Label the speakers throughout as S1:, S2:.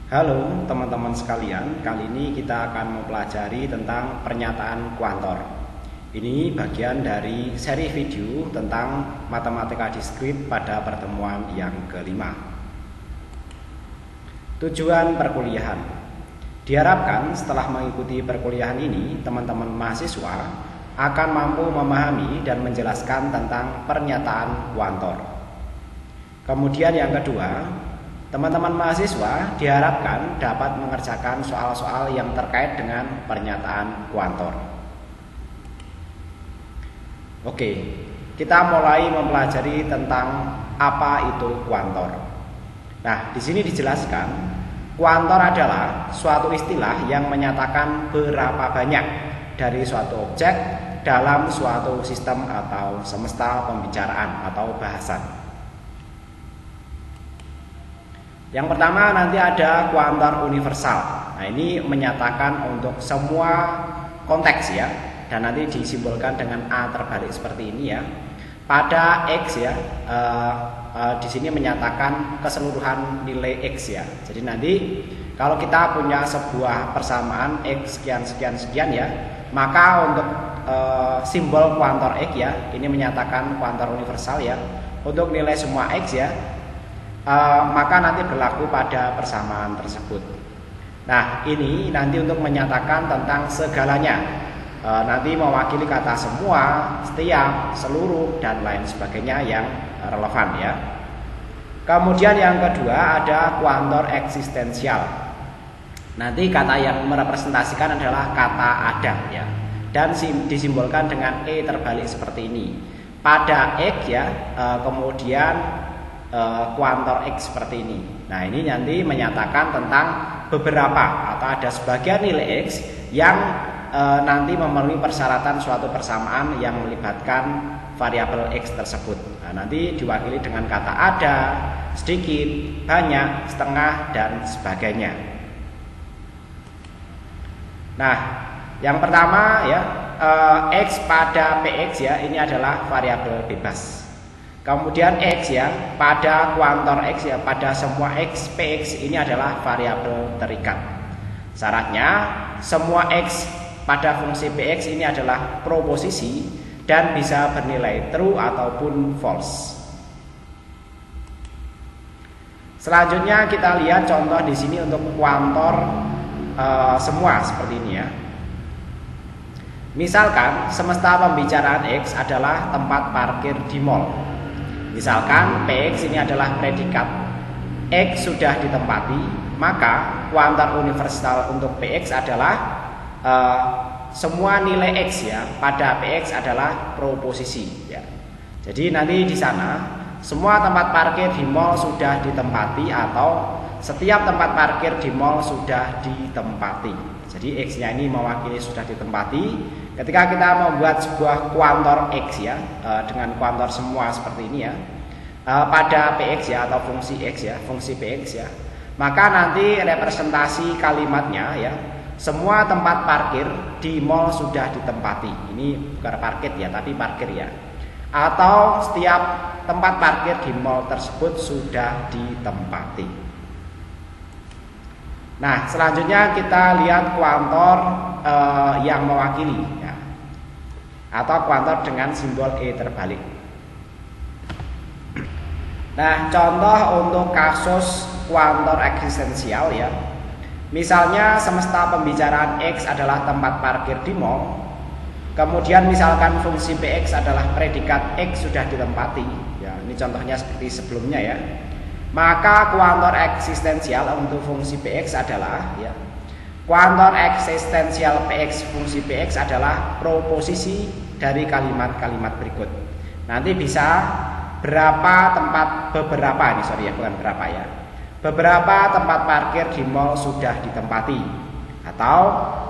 S1: Halo teman-teman sekalian, kali ini kita akan mempelajari tentang pernyataan kuantor. Ini bagian dari seri video tentang matematika diskrit pada pertemuan yang kelima. Tujuan perkuliahan. Diharapkan setelah mengikuti perkuliahan ini, teman-teman mahasiswa akan mampu memahami dan menjelaskan tentang pernyataan kuantor. Kemudian yang kedua, teman-teman mahasiswa diharapkan dapat mengerjakan soal-soal yang terkait dengan pernyataan kuantor. Oke, kita mulai mempelajari tentang apa itu kuantor. Nah, di sini dijelaskan, kuantor adalah suatu istilah yang menyatakan berapa banyak dari suatu objek dalam suatu sistem atau semesta pembicaraan atau bahasan. Yang pertama nanti ada kuantor universal. Nah, ini menyatakan untuk semua konteks ya, dan nanti disimbolkan dengan A terbalik seperti ini ya. Pada X ya, di sini menyatakan keseluruhan nilai X ya. Jadi nanti kalau kita punya sebuah persamaan X sekian sekian sekian ya, maka untuk simbol kuantor X ya, ini menyatakan kuantor universal ya. Untuk nilai semua X ya, maka nanti berlaku pada persamaan tersebut. Nah, ini nanti untuk menyatakan tentang segalanya, nanti mewakili kata semua, setiap, seluruh, dan lain sebagainya yang relevan ya. Kemudian yang kedua ada kuantor eksistensial. Nanti kata yang merepresentasikan adalah kata ada ya, dan disimbolkan dengan E terbalik seperti ini. Pada X ya, kemudian kuantor X seperti ini. Nah, ini nanti menyatakan tentang beberapa atau ada sebagian nilai X yang nanti memenuhi persyaratan suatu persamaan yang melibatkan variabel X tersebut. Nah, nanti diwakili dengan kata ada, sedikit, banyak, setengah, dan sebagainya. Nah, yang pertama ya, X pada PX ya, ini adalah variabel bebas. Kemudian X ya, pada kuantor X ya, pada semua X, PX ini adalah variabel terikat. Syaratnya semua X pada fungsi PX ini adalah proposisi dan bisa bernilai true ataupun false. Selanjutnya kita lihat contoh di sini untuk kuantor semua seperti ini ya. Misalkan semesta pembicaraan X adalah tempat parkir di mall. Misalkan PX ini adalah predikat, X sudah ditempati, maka kuantor universal untuk PX adalah semua nilai X ya pada PX adalah proposisi ya. Jadi nanti di sana semua tempat parkir di mall sudah ditempati atau setiap tempat parkir di mall sudah ditempati. Jadi X-nya ini mewakili sudah ditempati. Ketika kita membuat sebuah kuantor X ya, dengan kuantor semua seperti ini ya, pada PX ya atau fungsi X ya, fungsi PX ya, maka nanti representasi kalimatnya ya, semua tempat parkir di mall sudah ditempati. Ini bukan parkir ya, tapi parkir ya. Atau setiap tempat parkir di mall tersebut sudah ditempati. Nah, selanjutnya kita lihat kuantor yang mewakili ya, atau kuantor dengan simbol E terbalik. Nah, contoh untuk kasus kuantor eksistensial ya. Misalnya semesta pembicaraan X adalah tempat parkir di mall. Kemudian misalkan fungsi PX adalah predikat X sudah ditempati. Ya, ini contohnya seperti sebelumnya ya. Maka kuantor eksistensial untuk fungsi PX adalah ya, kuantor eksistensial PX fungsi PX adalah proposisi dari kalimat-kalimat berikut. Nanti bisa beberapa tempat parkir di mall sudah ditempati, atau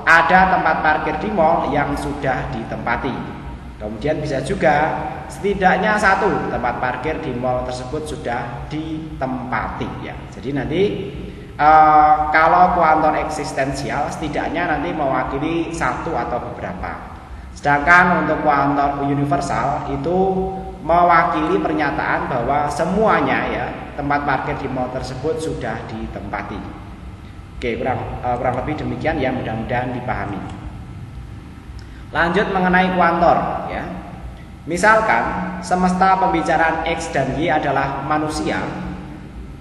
S1: ada tempat parkir di mall yang sudah ditempati. Kemudian bisa juga setidaknya satu tempat parkir di mall tersebut sudah ditempati ya. Jadi nanti kalau kuantor eksistensial setidaknya nanti mewakili satu atau beberapa. Sedangkan untuk kuantor universal itu mewakili pernyataan bahwa semuanya ya tempat parkir di mall tersebut sudah ditempati. Oke, kurang lebih demikian ya, mudah-mudahan dipahami. Lanjut mengenai kuantor ya. Misalkan semesta pembicaraan X dan Y adalah manusia.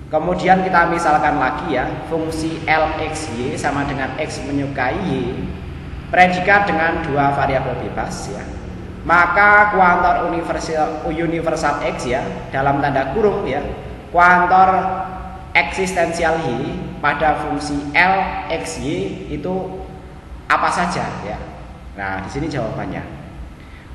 S1: Kemudian kita misalkan lagi ya, fungsi LXY sama dengan X menyukai Y, predikat dengan dua variabel bebas ya. Maka kuantor universal X ya, dalam tanda kurung ya, kuantor eksistensial Y pada fungsi L, X, Y itu apa saja ya. Nah, di sini jawabannya.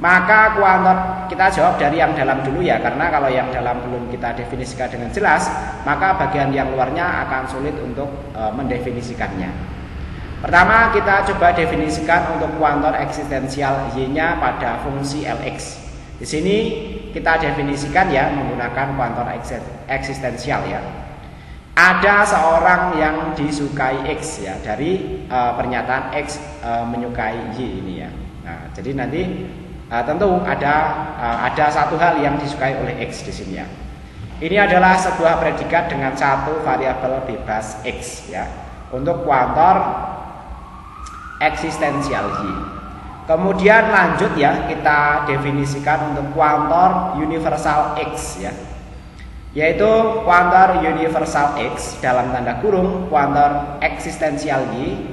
S1: Maka kuantor, kita jawab dari yang dalam dulu ya, karena kalau yang dalam belum kita definisikan dengan jelas, maka bagian yang luarnya akan sulit untuk mendefinisikannya. Pertama, kita coba definisikan untuk kuantor eksistensial Y-nya pada fungsi Lx. Di sini kita definisikan ya menggunakan kuantor eksistensial ya. Ada seorang yang disukai X ya, dari pernyataan X menyukai Y ini ya. Nah, jadi nanti tentu ada satu hal yang disukai oleh X di sini ya. Ini adalah sebuah predikat dengan satu variabel bebas X ya, untuk kuantor eksistensial Y. Kemudian lanjut ya, kita definisikan untuk kuantor universal X ya, yaitu kuantor universal X dalam tanda kurung kuantor eksistensial Y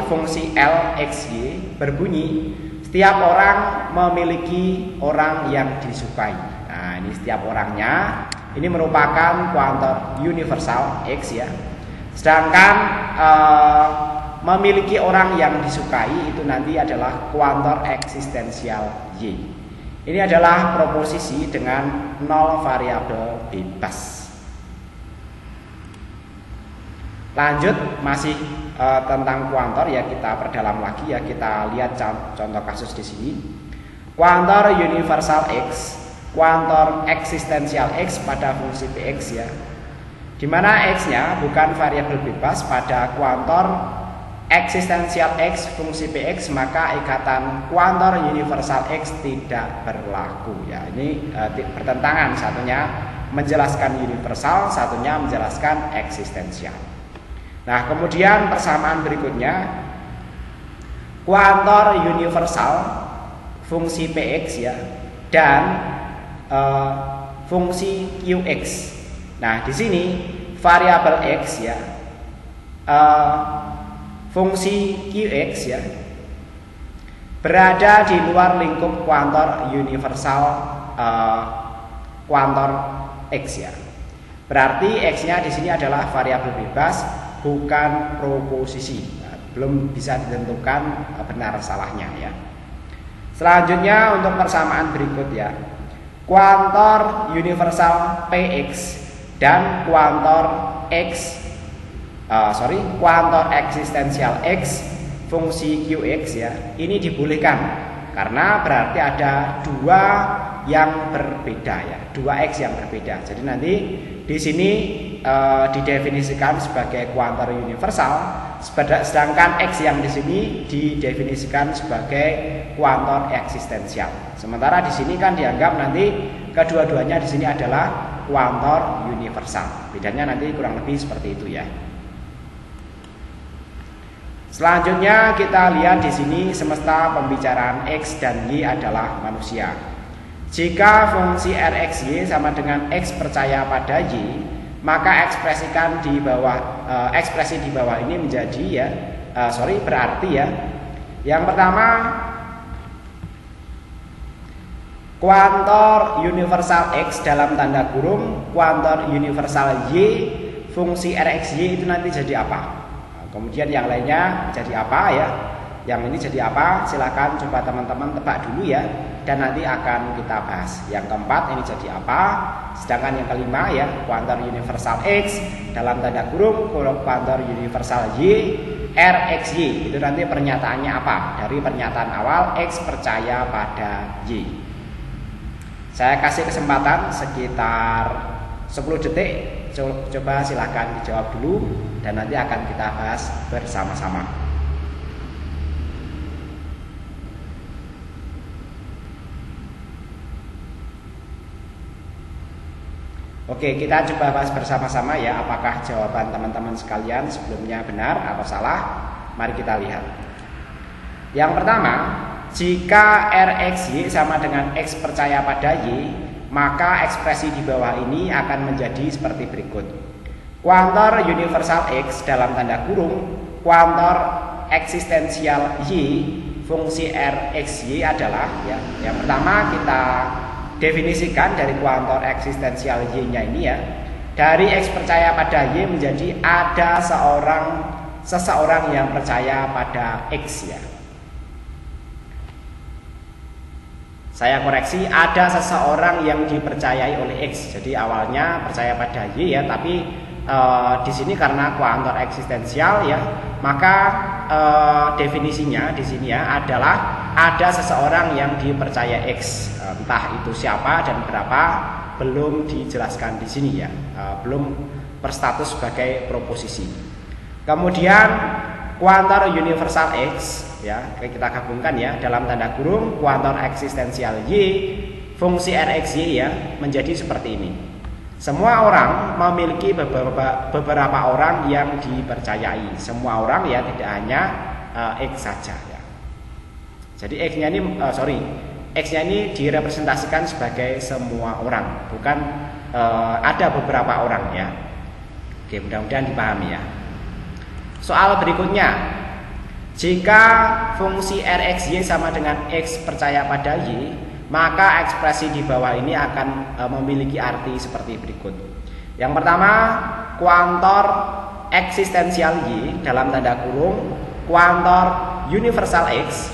S1: fungsi L X Y berbunyi setiap orang memiliki orang yang disukai. Nah, ini setiap orangnya ini merupakan kuantor universal X ya. Sedangkan memiliki orang yang disukai itu nanti adalah kuantor eksistensial Y. Ini adalah proposisi dengan 0 variabel bebas. Lanjut masih tentang kuantor ya, kita perdalam lagi ya, kita lihat contoh kasus di sini. Kuantor universal X, kuantor eksistensial X pada fungsi Px ya. Di mana X-nya bukan variabel bebas pada kuantor eksistensial X fungsi Px, maka ikatan kuantor universal X tidak berlaku ya. Ini bertentangan, satunya menjelaskan universal, satunya menjelaskan eksistensial. Nah, kemudian persamaan berikutnya, kuantor universal fungsi Px ya dan fungsi Qx. Nah, di sini variabel X ya, fungsi Qx ya, berada di luar lingkup kuantor universal kuantor X ya. Berarti X-nya di sini adalah variabel bebas, bukan proposisi. Nah, belum bisa ditentukan benar salahnya ya. Selanjutnya untuk persamaan berikut ya, kuantor universal Px dan kuantor kuantor eksistensial X fungsi Qx ya, ini dibolehkan karena berarti ada dua yang berbeda ya, dua X yang berbeda. Jadi nanti di sini didefinisikan sebagai kuantor universal, sedangkan X yang di sini didefinisikan sebagai kuantor eksistensial. Sementara di sini kan dianggap nanti kedua-duanya di sini adalah kuantor universal. Bedanya nanti kurang lebih seperti itu ya. Selanjutnya kita lihat di sini semesta pembicaraan X dan Y adalah manusia. Jika fungsi Rxy sama dengan X percaya pada Y, maka ekspresi di bawah ini menjadi ya, berarti ya. Yang pertama, kuantor universal X dalam tanda kurung kuantor universal Y fungsi Rxy itu nanti jadi apa? Kemudian yang lainnya jadi apa ya? Yang ini jadi apa? Silahkan coba teman-teman tebak dulu ya, dan nanti akan kita bahas. Yang keempat ini jadi apa? Sedangkan yang kelima ya, kuantor universal X dalam tanda kurung kuantor universal Y Rxy itu nanti pernyataannya apa? Dari pernyataan awal X percaya pada Y. Saya kasih kesempatan sekitar 10 detik. Coba silahkan dijawab dulu dan nanti akan kita bahas bersama-sama. Oke, kita coba bahas bersama-sama ya, apakah jawaban teman-teman sekalian sebelumnya benar atau salah. Mari kita lihat. Yang pertama, jika RXY sama dengan X percaya pada Y, maka ekspresi di bawah ini akan menjadi seperti berikut. Kuantor universal X dalam tanda kurung, kuantor eksistensial Y, fungsi RXY adalah ya, yang pertama kita definisikan dari kuantor eksistensial Y-nya ini ya. Dari X percaya pada Y menjadi ada seseorang yang percaya pada X ya. Saya koreksi, ada seseorang yang dipercayai oleh X. Jadi awalnya percaya pada Y ya, tapi di sini karena kuantor eksistensial ya, maka definisinya di sini ya adalah ada seseorang yang dipercaya X. Entah itu siapa dan berapa belum dijelaskan di sini ya, belum berstatus sebagai proposisi. Kemudian kuantor universal X ya, kita gabungkan ya, dalam tanda kurung kuantor eksistensial Y, fungsi RXY ya, menjadi seperti ini. Semua orang memiliki beberapa orang yang dipercayai. Semua orang ya, tidak hanya X saja ya. Jadi X-nya ini X-nya ini direpresentasikan sebagai semua orang, bukan ada beberapa orang ya. Oke, mudah-mudahan dipahami ya. Soal berikutnya, jika fungsi RXY sama dengan X percaya pada Y, maka ekspresi di bawah ini akan memiliki arti seperti berikut. Yang pertama, kuantor eksistensial Y dalam tanda kurung, kuantor universal X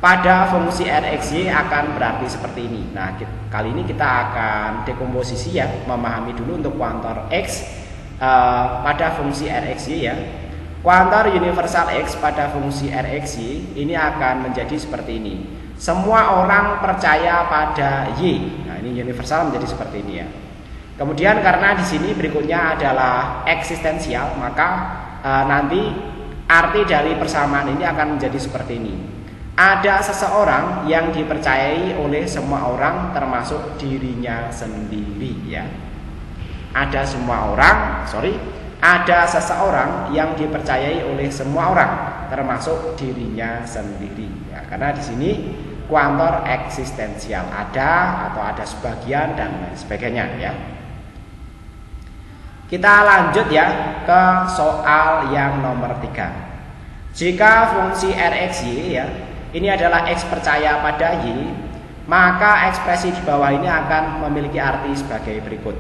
S1: pada fungsi RXY akan berarti seperti ini. Nah, kali ini kita akan dekomposisi ya, memahami dulu untuk kuantor X pada fungsi RXY ya. Kuantor universal X pada fungsi RXY ini akan menjadi seperti ini. Semua orang percaya pada Y. Nah, ini universal menjadi seperti ini ya. Kemudian karena di sini berikutnya adalah eksistensial, maka nanti arti dari persamaan ini akan menjadi seperti ini. Ada seseorang yang dipercayai oleh semua orang termasuk dirinya sendiri ya. Ada seseorang yang dipercayai oleh semua orang termasuk dirinya sendiri ya. Karena di sini kuantor eksistensial, ada atau ada sebagian dan lain sebagainya ya. Kita lanjut ya ke soal yang nomor 3. Jika fungsi RXY ya, ini adalah X percaya pada Y, maka ekspresi di bawah ini akan memiliki arti sebagai berikut.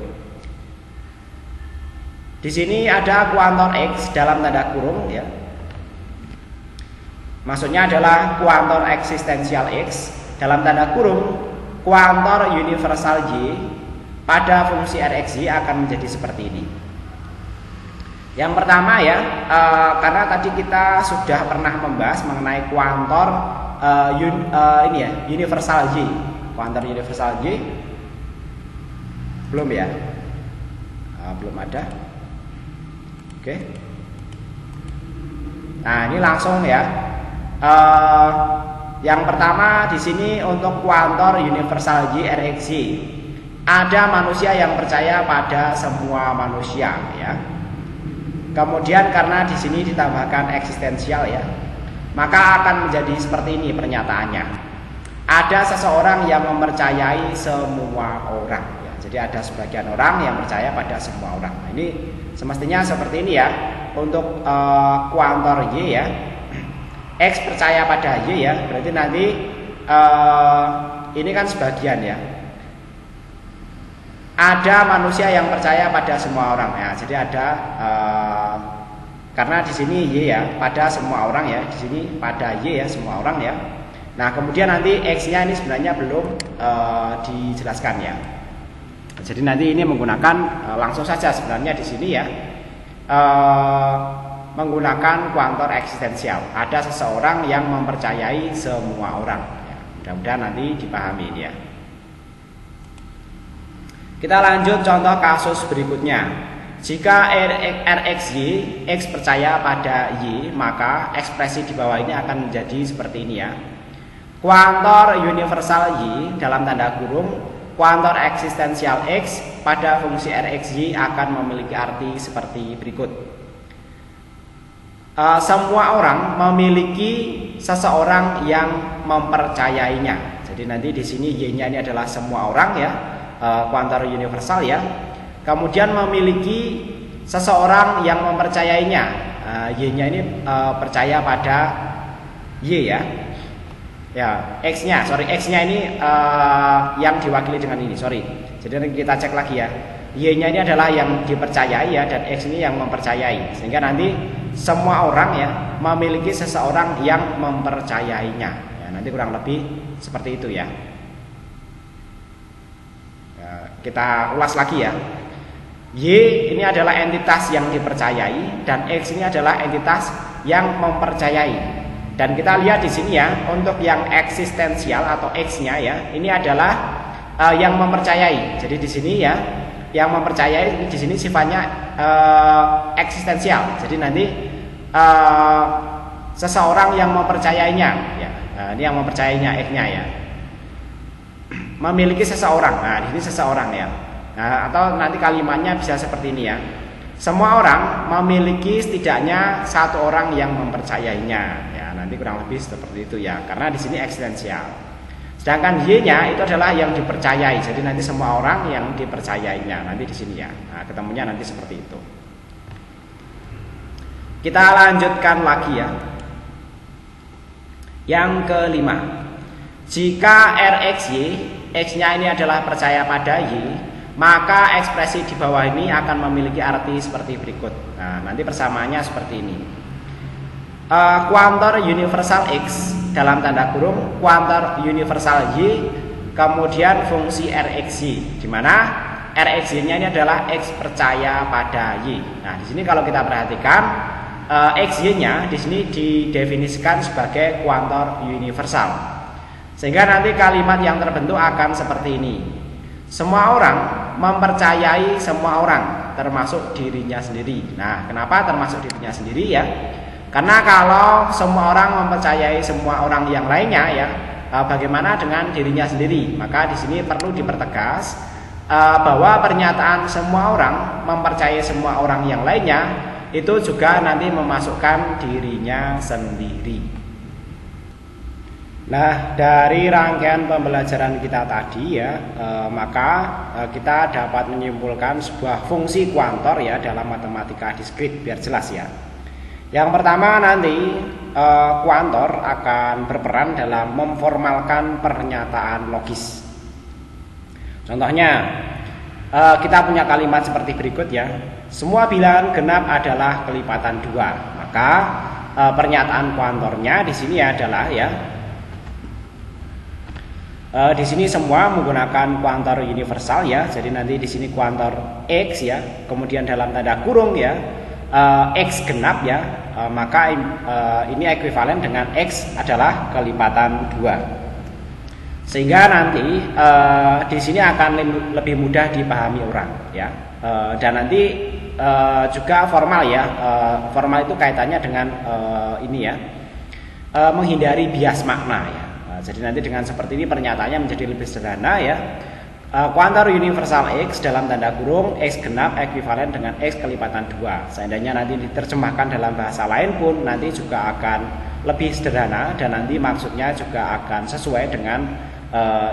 S1: Di sini ada kuantor X dalam tanda kurung ya. Maksudnya adalah kuantor eksistensial X dalam tanda kurung, kuantor universal Y pada fungsi RXY akan menjadi seperti ini. Yang pertama ya, karena tadi kita sudah pernah membahas mengenai kuantor universal Y. Kuantor universal Y belum ya? Belum ada. Oke. Nah, ini langsung ya. Yang pertama di sini untuk kuantor universal Y RXY, ada manusia yang percaya pada semua manusia ya. Kemudian karena di sini ditambahkan eksistensial ya, maka akan menjadi seperti ini pernyataannya. Ada seseorang yang mempercayai semua orang ya. Jadi ada sebagian orang yang percaya pada semua orang. Nah, ini semestinya seperti ini ya. Untuk kuantor Y ya, X percaya pada Y ya, berarti nanti ini kan sebagian ya. Ada manusia yang percaya pada semua orang ya. Jadi ada karena di sini Y ya, pada semua orang ya. Di sini pada Y ya, semua orang ya. Nah, kemudian nanti X-nya ini sebenarnya belum dijelaskan ya. Jadi nanti ini menggunakan langsung saja sebenarnya di sini ya. Menggunakan kuantor eksistensial. Ada seseorang yang mempercayai semua orang ya. Mudah-mudahan nanti dipahami ini ya. Kita lanjut contoh kasus berikutnya. Jika RXY, X percaya pada Y, maka ekspresi di bawah ini akan menjadi seperti ini ya. Kuantor universal Y dalam tanda kurung, kuantor eksistensial X pada fungsi Rxy akan memiliki arti seperti berikut. Semua orang memiliki seseorang yang mempercayainya. Jadi nanti di sini Y-nya ini adalah semua orang ya, kuantor universal ya. Kemudian memiliki seseorang yang mempercayainya. Y-nya ini percaya pada Y ya. Ya, X-nya ini yang diwakili dengan ini, Jadi nanti kita cek lagi ya. Y-nya ini adalah yang dipercayai ya, dan X ini yang mempercayai. Sehingga nanti semua orang ya memiliki seseorang yang mempercayainya. Ya, nanti kurang lebih seperti itu ya. Kita ulas lagi ya. Y ini adalah entitas yang dipercayai dan X ini adalah entitas yang mempercayai. Dan kita lihat di sini ya, untuk yang eksistensial atau X-nya ya, ini adalah yang mempercayai. Jadi di sini ya, yang mempercayai di sini sifatnya eksistensial. Jadi nanti seseorang yang mempercayainya ya. Ini yang mempercayainya X-nya ya. Memiliki seseorang. Nah, di sini seseorang ya. Nah, atau nanti kalimatnya bisa seperti ini ya. Semua orang memiliki setidaknya satu orang yang mempercayainya. Nanti kurang lebih seperti itu ya, karena di sini eksistensial. Sedangkan Y-nya itu adalah yang dipercayai. Jadi nanti semua orang yang dipercayainya nanti di sini ya. Nah, ketemunya nanti seperti itu. Kita lanjutkan lagi ya. Yang kelima, jika Rxy, X-nya ini adalah percaya pada Y, maka ekspresi di bawah ini akan memiliki arti seperti berikut. Nah, nanti persamaannya seperti ini. Kuantor universal X dalam tanda kurung kuantor universal Y, kemudian fungsi Rxy, di mana Rxy-nya ini adalah X percaya pada Y. Nah, di sini kalau kita perhatikan Xy-nya di sini didefinisikan sebagai kuantor universal. Sehingga nanti kalimat yang terbentuk akan seperti ini. Semua orang mempercayai semua orang, termasuk dirinya sendiri. Nah, kenapa termasuk dirinya sendiri ya? Karena kalau semua orang mempercayai semua orang yang lainnya ya, bagaimana dengan dirinya sendiri? Maka di sini perlu dipertegas bahwa pernyataan semua orang mempercayai semua orang yang lainnya itu juga nanti memasukkan dirinya sendiri. Nah, dari rangkaian pembelajaran kita tadi ya, maka kita dapat menyimpulkan sebuah fungsi kuantor ya dalam matematika diskrit, biar jelas ya. Yang pertama nanti kuantor akan berperan dalam memformalkan pernyataan logis. Contohnya kita punya kalimat seperti berikut ya. Semua bilangan genap adalah kelipatan 2. Maka pernyataan kuantornya di sini adalah ya. Di sini semua menggunakan kuantor universal ya. Jadi nanti di sini kuantor X ya. Kemudian dalam tanda kurung ya. X genap ya, maka ini ekuivalen dengan X adalah kelipatan 2. Sehingga nanti di sini akan lebih mudah dipahami orang ya. Dan nanti juga formal ya. Formal itu kaitannya dengan ini ya. Menghindari bias makna ya. Jadi nanti dengan seperti ini pernyataannya menjadi lebih sederhana ya. Kuantor universal X dalam tanda kurung X genap ekuivalen dengan X kelipatan 2. Seandainya nanti diterjemahkan dalam bahasa lain pun nanti juga akan lebih sederhana dan nanti maksudnya juga akan sesuai dengan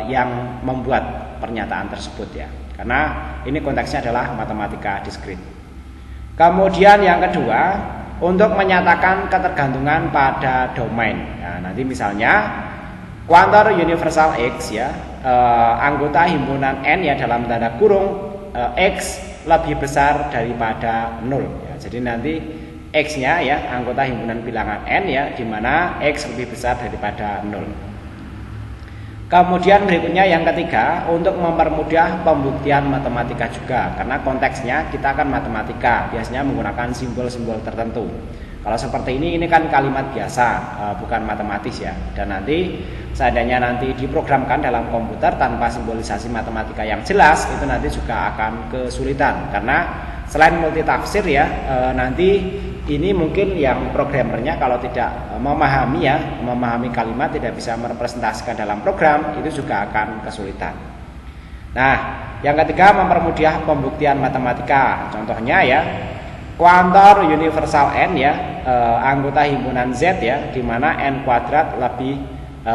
S1: yang membuat pernyataan tersebut ya. Karena ini konteksnya adalah matematika diskrit. Kemudian yang kedua, untuk menyatakan ketergantungan pada domain. Nah, nanti misalnya kuantor universal X ya, anggota himpunan N ya dalam tanda kurung X lebih besar daripada 0 ya. Jadi nanti X-nya ya anggota himpunan bilangan N ya, di mana X lebih besar daripada 0. Kemudian berikutnya yang ketiga, untuk mempermudah pembuktian matematika juga, karena konteksnya kita akan matematika, biasanya menggunakan simbol-simbol tertentu. Kalau seperti ini kan kalimat biasa, bukan matematis ya. Dan nanti seandainya nanti diprogramkan dalam komputer tanpa simbolisasi matematika yang jelas, itu nanti juga akan kesulitan. Karena selain multitafsir ya, nanti ini mungkin yang programmernya kalau tidak memahami kalimat, tidak bisa merepresentasikan dalam program, itu juga akan kesulitan. Nah, yang ketiga mempermudah pembuktian matematika. Contohnya ya, kuantor universal n ya, anggota himpunan Z ya, di mana n kuadrat lebih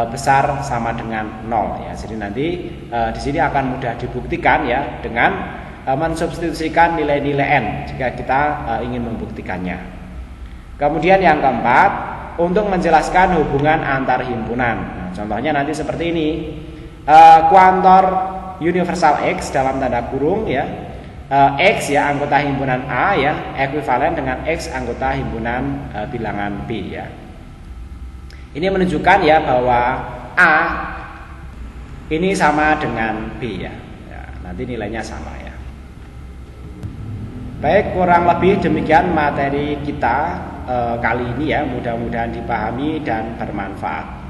S1: besar sama dengan 0 ya. Jadi nanti di sini akan mudah dibuktikan ya dengan mensubstitusikan nilai-nilai n jika kita ingin membuktikannya. Kemudian yang keempat, untuk menjelaskan hubungan antar himpunan. Nah, contohnya nanti seperti ini. Kuantor universal X dalam tanda kurung ya, X ya anggota himpunan A ya ekuivalen dengan X anggota himpunan bilangan B ya. Ini menunjukkan ya bahwa A ini sama dengan B ya. Nanti nilainya sama ya. Baik, kurang lebih demikian materi kita kali ini ya. Mudah-mudahan dipahami dan bermanfaat.